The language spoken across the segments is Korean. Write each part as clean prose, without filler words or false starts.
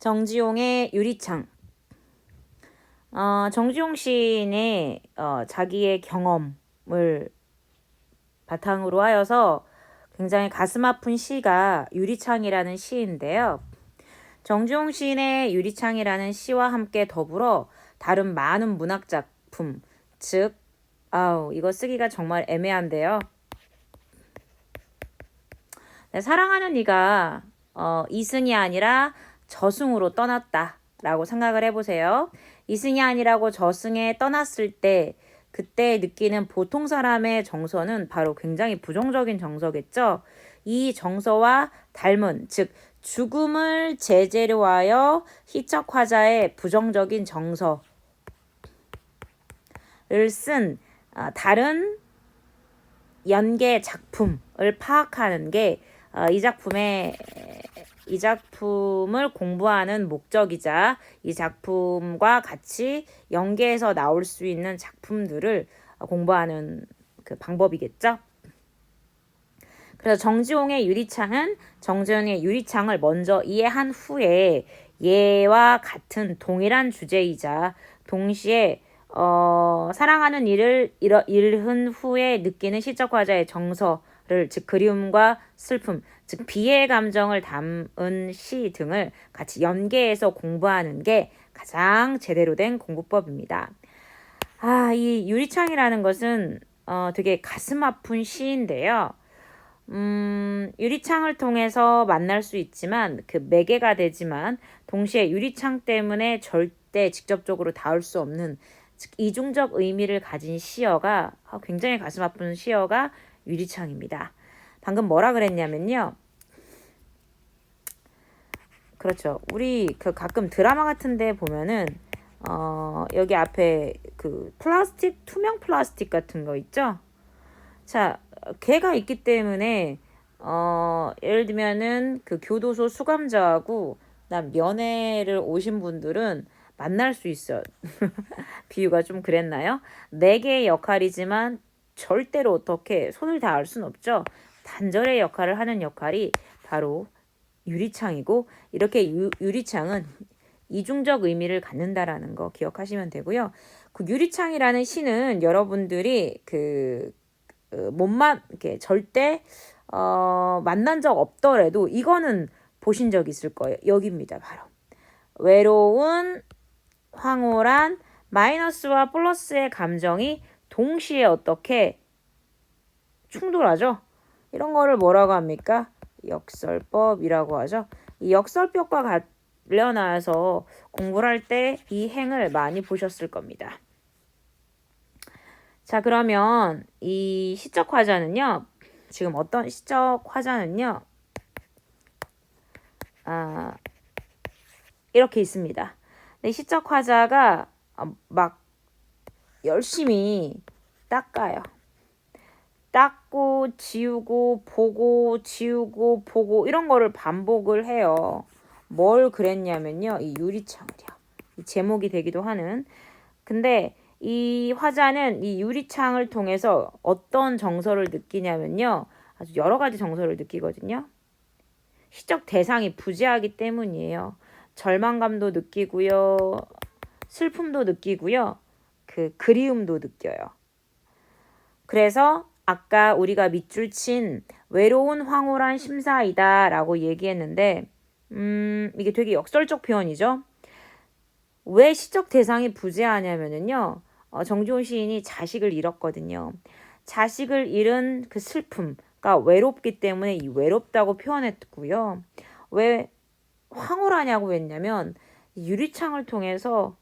정지용의 유리창. 정지용 시인의 자기의 경험을 바탕으로 하여서 굉장히 가슴 아픈 시가 유리창이라는 시인데요. 정지용 시인의 유리창이라는 시와 함께 더불어 다른 많은 문학 작품, 즉, 이거 쓰기가 정말 애매한데요. 네, 사랑하는 이가 이승이 아니라 저승으로 떠났다 라고 생각을 해보세요. 이승이 아니라고 저승에 떠났을 때 그때 느끼는 보통 사람의 정서는 바로 굉장히 부정적인 정서겠죠. 이 정서와 닮은, 즉 죽음을 제재로 하여 희척화자의 부정적인 정서를 쓴 다른 연계 작품을 파악하는 게 이 작품을 공부하는 목적이자 이 작품과 같이 연계해서 나올 수 있는 작품들을 공부하는 그 방법이겠죠. 그래서 정지용의 유리창은 정지용의 유리창을 먼저 이해한 후에 얘와 같은 동일한 주제이자 동시에 사랑하는 이를 잃은 후에 느끼는 시적 화자의 정서를, 즉 그리움과 슬픔, 즉 비애의 감정을 담은 시 등을 같이 연계해서 공부하는 게 가장 제대로 된 공부법입니다. 이 유리창이라는 것은 되게 가슴 아픈 시인데요. 유리창을 통해서 만날 수 있지만 그 매개가 되지만 동시에 유리창 때문에 절대 직접적으로 닿을 수 없는, 즉 이중적 의미를 가진 시어가 굉장히 가슴 아픈 시어가 유리창입니다. 방금 뭐라 그랬냐면요. 그렇죠. 우리 그 가끔 드라마 같은데 보면은 여기 앞에 그 플라스틱, 투명 플라스틱 같은 거 있죠. 자, 개가 있기 때문에 예를 들면은 그 교도소 수감자하고 난 면회를 오신 분들은 만날 수 있어요. 비유가 좀 그랬나요? 네 개의 역할이지만 절대로 어떻게 손을 닿을 순 없죠. 단절의 역할을 하는 역할이 바로 유리창이고, 이렇게 유리창은 이중적 의미를 갖는다라는 거 기억하시면 되고요. 그 유리창이라는 시는 여러분들이 이렇게 절대 만난 적 없더라도 이거는 보신 적 있을 거예요. 여기입니다. 바로 외로운, 황홀한 마이너스와 플러스의 감정이 동시에 어떻게 충돌하죠? 이런 거를 뭐라고 합니까? 역설법이라고 하죠. 이 역설법과 관련해서 공부를 할 때 이 행을 많이 보셨을 겁니다. 자, 그러면 이 시적 화자는요. 지금 어떤 시적 화자는요. 이렇게 있습니다. 이 시적 화자가 막 열심히 닦아요. 닦고 지우고 보고 지우고 보고 이런 거를 반복을 해요. 뭘 그랬냐면요. 이 유리창을요. 이 제목이 되기도 하는. 근데 이 화자는 이 유리창을 통해서 어떤 정서를 느끼냐면요. 아주 여러 가지 정서를 느끼거든요. 시적 대상이 부재하기 때문이에요. 절망감도 느끼고요. 슬픔도 느끼고요. 그 그리움도 느껴요. 그래서 아까 우리가 밑줄 친 외로운 황홀한 심사이다 라고 얘기했는데 이게 되게 역설적 표현이죠. 왜 시적 대상이 부재하냐면요. 정지용 시인이 자식을 잃었거든요. 자식을 잃은 그 슬픔가 외롭기 때문에 이 외롭다고 표현했고요. 왜 황홀하냐고 했냐면 유리창을 통해서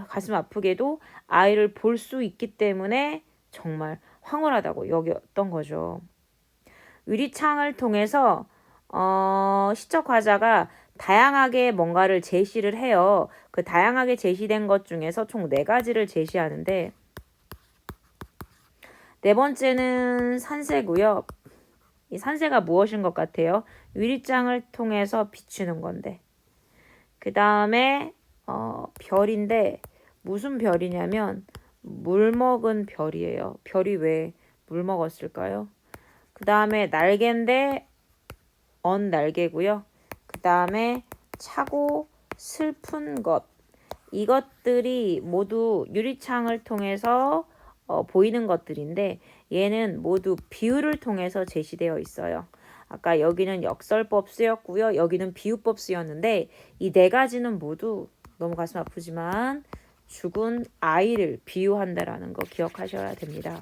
가슴 아프게도 아이를 볼 수 있기 때문에 정말 황홀하다고 여겼던 거죠. 유리창을 통해서 시적 화자가 다양하게 뭔가를 제시를 해요. 그 다양하게 제시된 것 중에서 총 4가지를 제시하는데 네 번째는 산세고요. 이 산세가 무엇인 것 같아요? 유리창을 통해서 비추는 건데. 그 다음에 별인데 무슨 별이냐면 물 먹은 별이에요. 별이 왜 물 먹었을까요? 그 다음에 날개인데 언 날개고요. 그 다음에 차고 슬픈 것. 이것들이 모두 유리창을 통해서 보이는 것들인데 얘는 모두 비유를 통해서 제시되어 있어요. 아까 여기는 역설법 쓰였고요. 여기는 비유법 쓰였는데 이 네 가지는 모두 너무 가슴 아프지만 죽은 아이를 비유한다라는 거 기억하셔야 됩니다.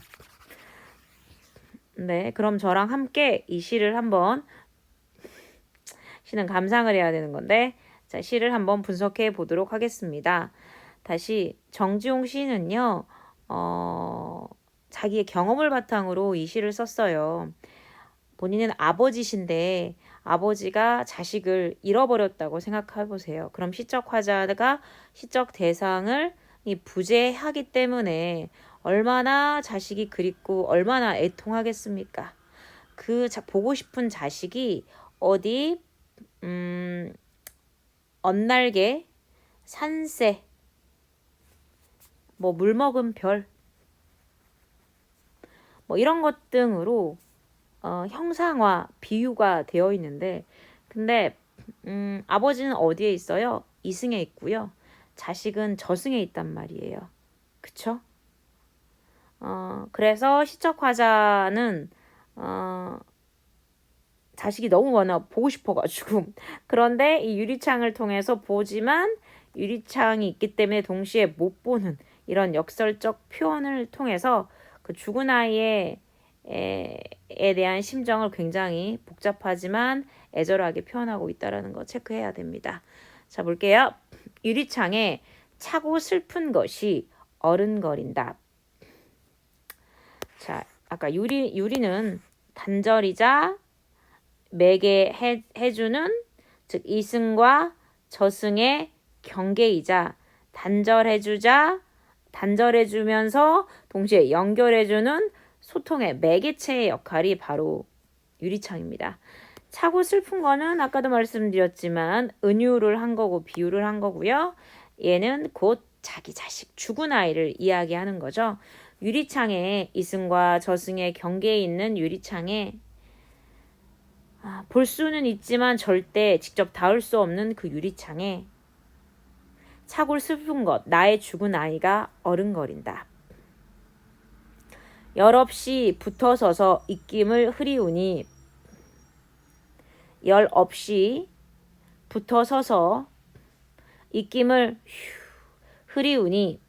네, 그럼 저랑 함께 이 시를 한번 시는 감상을 해야 되는 건데 자, 시를 한번 분석해 보도록 하겠습니다. 다시 정지용 시인은요. 자기의 경험을 바탕으로 이 시를 썼어요. 본인은 아버지신데 아버지가 자식을 잃어버렸다고 생각해 보세요. 그럼 시적 화자가 시적 대상을 부재하기 때문에 얼마나 자식이 그립고 얼마나 애통하겠습니까? 그 보고 싶은 자식이 어디 언날개, 산새, 뭐 물먹은 별, 뭐 이런 것 등으로 형상화, 비유가 되어 있는데 근데 아버지는 어디에 있어요? 이승에 있고요. 자식은 저승에 있단 말이에요. 그쵸? 그래서 시적 화자는 자식이 너무 많아 보고 싶어가지고 그런데 이 유리창을 통해서 보지만 유리창이 있기 때문에 동시에 못 보는 이런 역설적 표현을 통해서 그 죽은 아이에 대한 심정을 굉장히 복잡하지만 애절하게 표현하고 있다는 거 체크해야 됩니다. 자, 볼게요. 유리창에 차고 슬픈 것이 어른거린다. 자, 아까 유리는 단절이자 매개 해주는 즉 이승과 저승의 경계이자 단절해주면서 동시에 연결해주는 소통의 매개체의 역할이 바로 유리창입니다. 차고 슬픈 거는 아까도 말씀드렸지만 은유를 한 거고 비유를 한 거고요. 얘는 곧 자기 자식 죽은 아이를 이야기하는 거죠. 유리창에 이승과 저승의 경계에 있는 유리창에 볼 수는 있지만 절대 직접 닿을 수 없는 그 유리창에 차고 슬픈 것, 나의 죽은 아이가 어른거린다. 열없이 붙어서서 입김을 흐리우니 열없이 붙어서서 입김을 흐리우니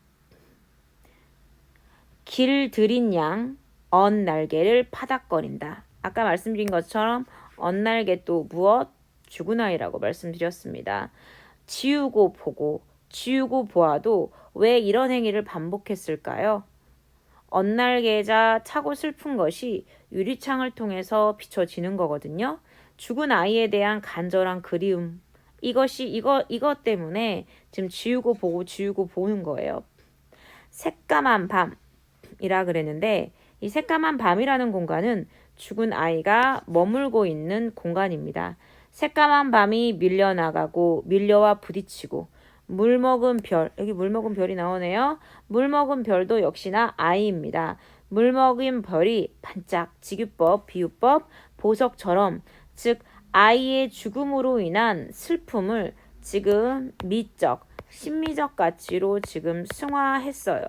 길들인 양 언날개를 파닥거린다. 아까 말씀드린 것처럼 언날개 또 무엇? 죽은 아이라고 말씀드렸습니다. 지우고 보고 지우고 보아도 왜 이런 행위를 반복했을까요? 언날개자 차고 슬픈 것이 유리창을 통해서 비춰지는 거거든요. 죽은 아이에 대한 간절한 그리움 이것 때문에 지금 지우고 보고 지우고 보는 거예요. 새까만 밤이라 그랬는데 이 새까만 밤이라는 공간은 죽은 아이가 머물고 있는 공간입니다. 새까만 밤이 밀려나가고 밀려와 부딪히고 물먹은 별, 여기 물먹은 별이 나오네요. 물먹은 별도 역시나 아이입니다. 물먹은 별이 반짝, 직유법, 비유법, 보석처럼 즉 아이의 죽음으로 인한 슬픔을 지금 미적, 심미적 가치로 지금 승화했어요.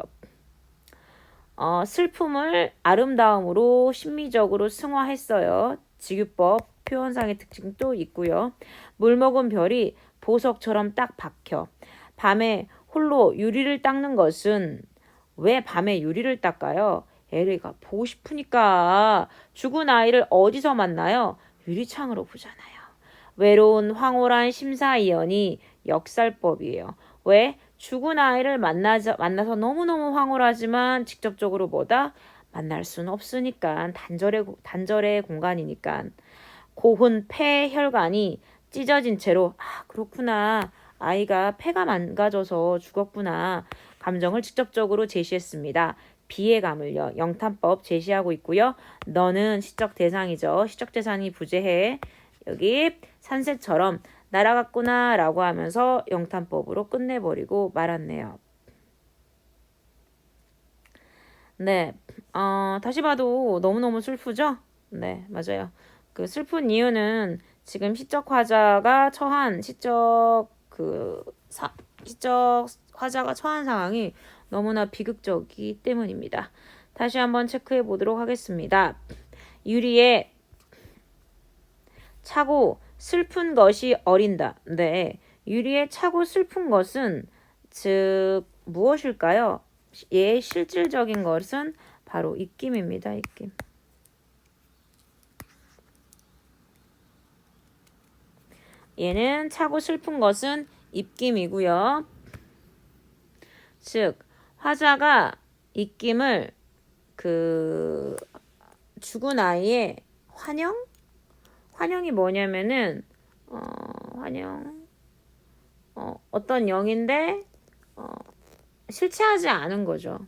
슬픔을 아름다움으로 심미적으로 승화했어요. 직유법 표현상의 특징도 있고요. 물먹은 별이 보석처럼 딱 박혀. 밤에 홀로 유리를 닦는 것은 왜 밤에 유리를 닦아요? 애가 보고 싶으니까. 죽은 아이를 어디서 만나요? 유리창으로 보잖아요. 외로운 황홀한 심사위원이 역살법이에요. 왜? 죽은 아이를 만나서 너무너무 황홀하지만 직접적으로 뭐다? 만날 수는 없으니까 단절의 공간이니까 고훈 폐혈관이 찢어진 채로 그렇구나. 아이가 폐가 망가져서 죽었구나. 감정을 직접적으로 제시했습니다. 비애감을요. 영탄법 제시하고 있고요. 너는 시적 대상이죠. 시적 대상이 부재해. 여기 산새처럼 날아갔구나 라고 하면서 영탄법으로 끝내버리고 말았네요. 네, 다시 봐도 너무너무 슬프죠? 네, 맞아요. 그 슬픈 이유는 지금 시적 화자가 처한 시적 시적 화자가 처한 상황이 너무나 비극적이기 때문입니다. 다시 한번 체크해 보도록 하겠습니다. 유리에 차고 슬픈 것이 어린다. 네, 유리에 차고 슬픈 것은 즉 무엇일까요? 예, 실질적인 것은 바로 입김입니다. 입김. 얘는 차고 슬픈 것은 입김이고요. 즉 화자가 입김을 죽은 아이의 환영이 뭐냐면은 어떤 영인데 실체하지 않은 거죠.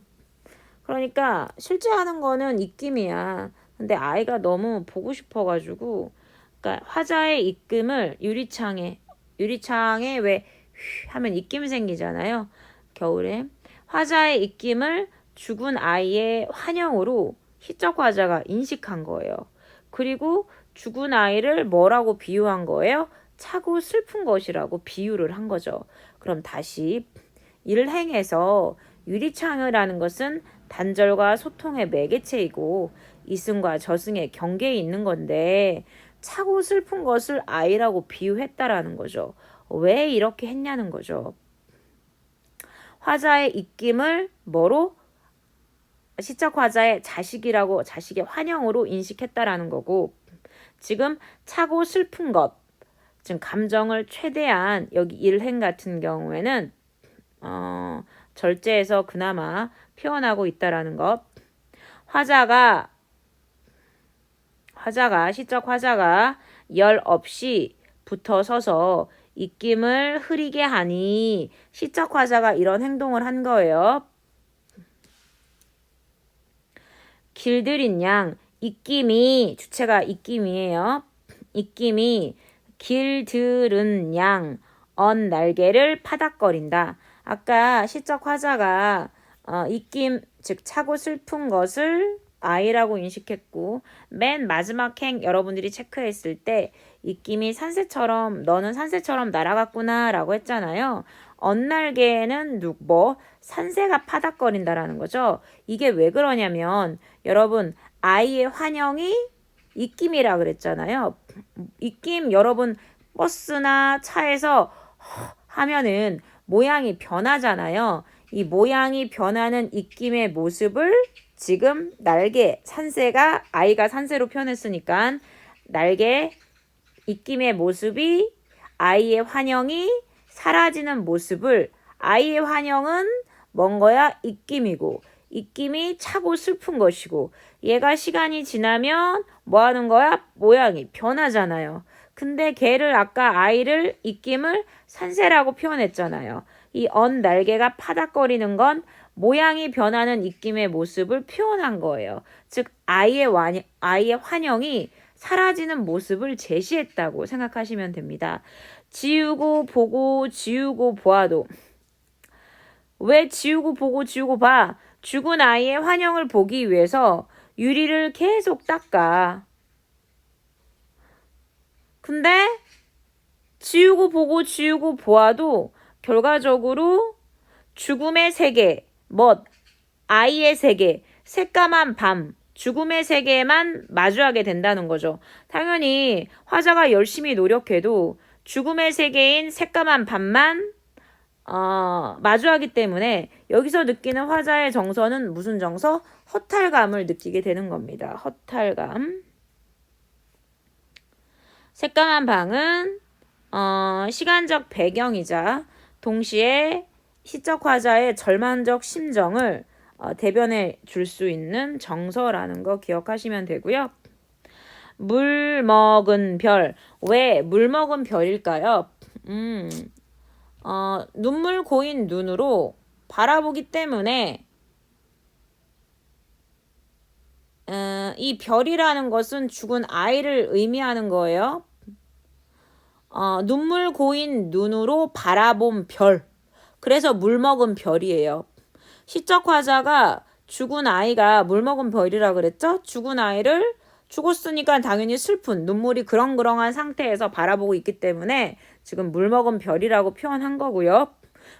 그러니까 실체하는 거는 입김이야. 근데 아이가 너무 보고 싶어가지고, 그러니까 화자의 입김을 유리창에 왜 하면 입김 생기잖아요. 겨울에 화자의 입김을 죽은 아이의 환영으로 시적 화자가 인식한 거예요. 그리고 죽은 아이를 뭐라고 비유한 거예요? 차고 슬픈 것이라고 비유를 한 거죠. 그럼 다시 일행에서 유리창이라는 것은 단절과 소통의 매개체이고 이승과 저승의 경계에 있는 건데 차고 슬픈 것을 아이라고 비유했다라는 거죠. 왜 이렇게 했냐는 거죠. 화자의 입김을 뭐로? 시적 화자의 자식의 환영으로 인식했다라는 거고, 지금 차고 슬픈 것, 즉 감정을 최대한 여기 일행 같은 경우에는 절제해서 그나마 표현하고 있다라는 것. 시적 화자가 열 없이 붙어 서서 입김을 흐리게 하니 시적 화자가 이런 행동을 한 거예요. 길들인 양, 입김이 주체가 입김이에요. 입김이 길들은 양, 언 날개를 파닥거린다. 아까 시적 화자가 입김, 즉 차고 슬픈 것을 아이라고 인식했고, 맨 마지막 행 여러분들이 체크했을 때 입김이 너는 산새처럼 날아갔구나 라고 했잖아요. 언날개는 산새가 파닥거린다라는 거죠. 이게 왜 그러냐면 여러분 아이의 환영이 입김이라 그랬잖아요. 입김 여러분 버스나 차에서 하면은 모양이 변하잖아요. 이 모양이 변하는 입김의 모습을 지금 아이가 산새로 표현했으니까 날개 입김의 모습이 아이의 환영이 사라지는 모습을, 아이의 환영은 뭔 거야? 입김이고, 입김이 차고 슬픈 것이고, 얘가 시간이 지나면 뭐 하는 거야? 모양이 변하잖아요. 근데 아까 아이를 입김을 산새라고 표현했잖아요. 이 날개가 파닥거리는 건 모양이 변하는 입김의 모습을 표현한 거예요. 즉 아이의 환영이 사라지는 모습을 제시했다고 생각하시면 됩니다. 지우고 보고 지우고 보아도, 왜 지우고 보고 지우고 봐? 죽은 아이의 환영을 보기 위해서 유리를 계속 닦아. 근데 지우고 보고 지우고 보아도 결과적으로 죽음의 세계, 아이의 세계, 새까만 밤, 죽음의 세계에만 마주하게 된다는 거죠. 당연히 화자가 열심히 노력해도 죽음의 세계인 새까만 밤만 마주하기 때문에 여기서 느끼는 화자의 정서는 무슨 정서? 허탈감을 느끼게 되는 겁니다. 허탈감. 새까만 방은 시간적 배경이자 동시에 시적 화자의 절망적 심정을 대변해 줄 수 있는 정서라는 거 기억하시면 되고요. 물 먹은 별. 왜 물 먹은 별일까요? 눈물 고인 눈으로 바라보기 때문에 이 별이라는 것은 죽은 아이를 의미하는 거예요. 눈물 고인 눈으로 바라본 별. 그래서 물 먹은 별이에요. 시적 화자가 죽은 아이가 물 먹은 별이라 그랬죠? 죽은 아이를 죽었으니까 당연히 슬픈 눈물이 그렁그렁한 상태에서 바라보고 있기 때문에 지금 물 먹은 별이라고 표현한 거고요.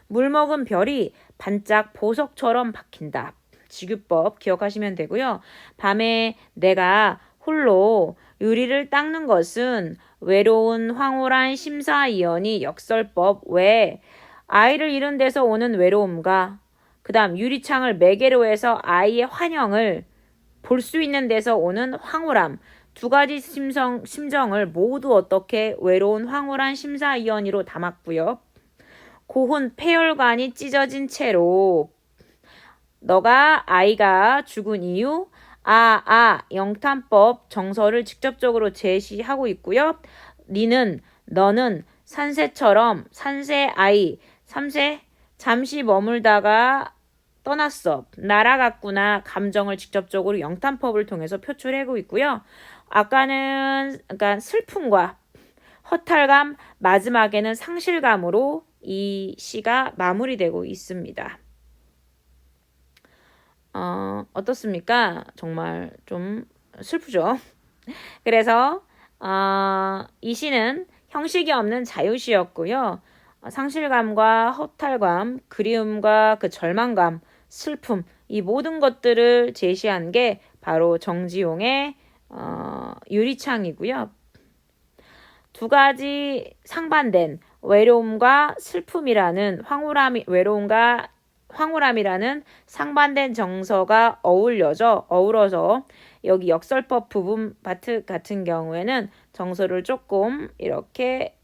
물 먹은 별이 반짝 보석처럼 박힌다. 지규법 기억하시면 되고요. 밤에 내가 홀로 유리를 닦는 것은 외로운 황홀한 심사위원이 역설법 외 아이를 잃은 데서 오는 외로움과 그 다음 유리창을 매개로 해서 아이의 환영을 볼 수 있는 데서 오는 황홀함 두 가지 심정을 모두 어떻게 외로운 황홀한 심사위원으로 담았고요. 고혼 폐혈관이 찢어진 채로 너가 아이가 죽은 이유 영탄법 정서를 직접적으로 제시하고 있고요. 너는 산새처럼 산새 아이 3세 잠시 머물다가 떠났어. 날아갔구나. 감정을 직접적으로 영탄법을 통해서 표출하고 있고요. 아까는 그러니까 슬픔과 허탈감, 마지막에는 상실감으로 이 시가 마무리되고 있습니다. 어떻습니까? 정말 좀 슬프죠? 그래서 이 시는 형식이 없는 자유시였고요. 상실감과 허탈감, 그리움과 그 절망감, 슬픔 이 모든 것들을 제시한 게 바로 정지용의 유리창이고요. 두 가지 상반된 외로움과 슬픔이라는 외로움과 황홀함이라는 상반된 정서가 어우러져 여기 역설법 부분 파트 같은 경우에는 정서를 조금 이렇게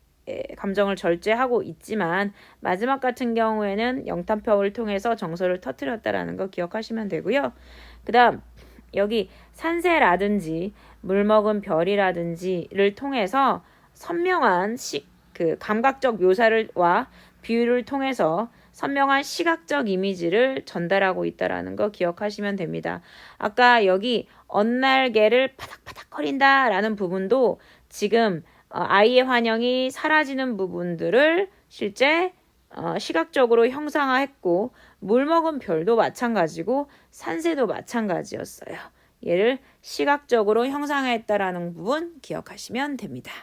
감정을 절제하고 있지만 마지막 같은 경우에는 영탄법을 통해서 정서를 터뜨렸다라는 거 기억하시면 되고요. 그 다음 여기 산새라든지 물먹은 별이라든지를 통해서 선명한 그 감각적 묘사와 비유를 통해서 선명한 시각적 이미지를 전달하고 있다라는 거 기억하시면 됩니다. 아까 여기 언날개를 파닥파닥거린다라는 부분도 지금 아이의 환영이 사라지는 부분들을 실제 시각적으로 형상화했고 물먹은 별도 마찬가지고 산새도 마찬가지였어요. 얘를 시각적으로 형상화했다라는 부분 기억하시면 됩니다.